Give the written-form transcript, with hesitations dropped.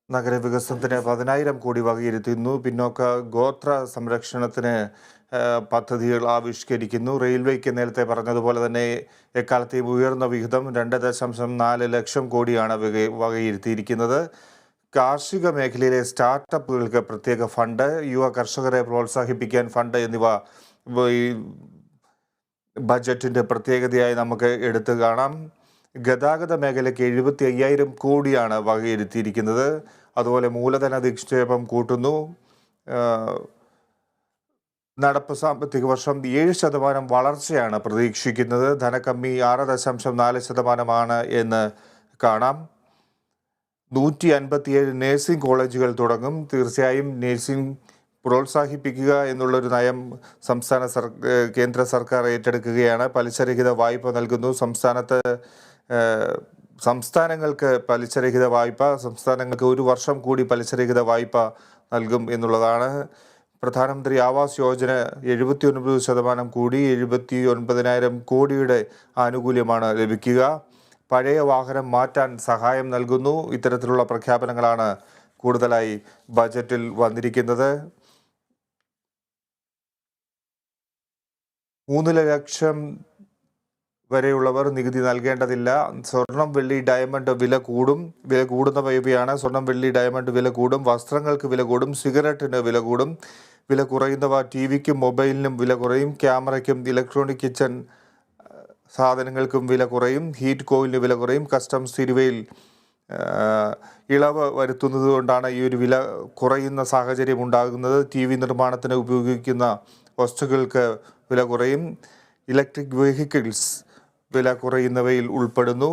നഗരവികസനത്തിന് 10,000 കോടി വകയിരുത്തുന്നു. പിന്നോക്ക ഗോത്ര സംരക്ഷണത്തിന് പദ്ധതികൾ ആവിഷ്കരിക്കുന്നു. റെയിൽവേക്ക് നേരത്തെ പറഞ്ഞതുപോലെ തന്നെ എക്കാലത്തെയും ഉയർന്ന വിഹിതം 2.4 ലക്ഷം കോടിയാണ് വകയിരുത്തിയിരിക്കുന്നത്. കാർഷിക മേഖലയിലെ സ്റ്റാർട്ടപ്പുകൾക്ക് പ്രത്യേക ഫണ്ട്, യുവ കർഷകരെ പ്രോത്സാഹിപ്പിക്കാൻ ഫണ്ട് എന്നിവ ഈ ബജറ്റിൻ്റെ പ്രത്യേകതയായി നമുക്ക് എടുത്തു കാണാം. ഗതാഗത മേഖലയ്ക്ക് 75,000 കോടിയാണ് വകയിരുത്തിയിരിക്കുന്നത്. അതുപോലെ മൂലധന നിക്ഷേപം കൂട്ടുന്നു. നടപ്പ് സാമ്പത്തിക വർഷം 7% വളർച്ചയാണ് പ്രതീക്ഷിക്കുന്നത്. ധനക്കമ്മി 6.4% എന്ന് കാണാം. 157 നഴ്സിംഗ് കോളേജുകൾ തുടങ്ങും. തീർച്ചയായും നഴ്സിംഗ് പ്രോത്സാഹിപ്പിക്കുക എന്നുള്ളൊരു നയം കേന്ദ്ര സർക്കാർ ഏറ്റെടുക്കുകയാണ്. പലിശരഹിത വായ്പ നൽകുന്നു. സംസ്ഥാനങ്ങൾക്ക് പലിശരഹിത വായ്പ, സംസ്ഥാനങ്ങൾക്ക് 1 വർഷം കൂടി പലിശരഹിത വായ്പ നൽകും എന്നുള്ളതാണ്. പ്രധാനമന്ത്രി ആവാസ് യോജന 79% കൂടി 79,000 കോടിയുടെ ആനുകൂല്യമാണ് ലഭിക്കുക. പഴയ വാഹനം മാറ്റാൻ സഹായം നൽകുന്നു. ഇത്തരത്തിലുള്ള പ്രഖ്യാപനങ്ങളാണ് കൂടുതലായി ബജറ്റിൽ വന്നിരിക്കുന്നത്. 3 ലക്ഷം വരെയുള്ളവർ നികുതി നൽകേണ്ടതില്ല. സ്വർണം, വെള്ളി, ഡയമണ്ട് വില കൂടുന്ന വൈവയാണ്. സ്വർണം, വെള്ളി, ഡയമണ്ട് വില കൂടും. വസ്ത്രങ്ങൾക്ക് വില കൂടും. സിഗരറ്റിന് വില കൂടും. വില കുറയുന്നവ ടിവിക്കും മൊബൈലിനും വില കുറയും. ക്യാമറയ്ക്കും ഇലക്ട്രോണിക് കിച്ചൺ സാധനങ്ങൾക്കും വില കുറയും. ഹീറ്റ് കോയിലിന് വില കുറയും. കസ്റ്റംസ് തീരുവയിൽ ഇളവ് വരുത്തുന്നത് കൊണ്ടാണ് ഈ ഒരു വില കുറയുന്ന സാഹചര്യം ഉണ്ടാകുന്നത്. TV നിർമ്മാണത്തിന് ഉപയോഗിക്കുന്ന വസ്തുക്കൾക്ക് വില കുറയും. ഇലക്ട്രിക് വെഹിക്കിൾസ് വില കുറയുന്നവയിൽ ഉൾപ്പെടുന്നു.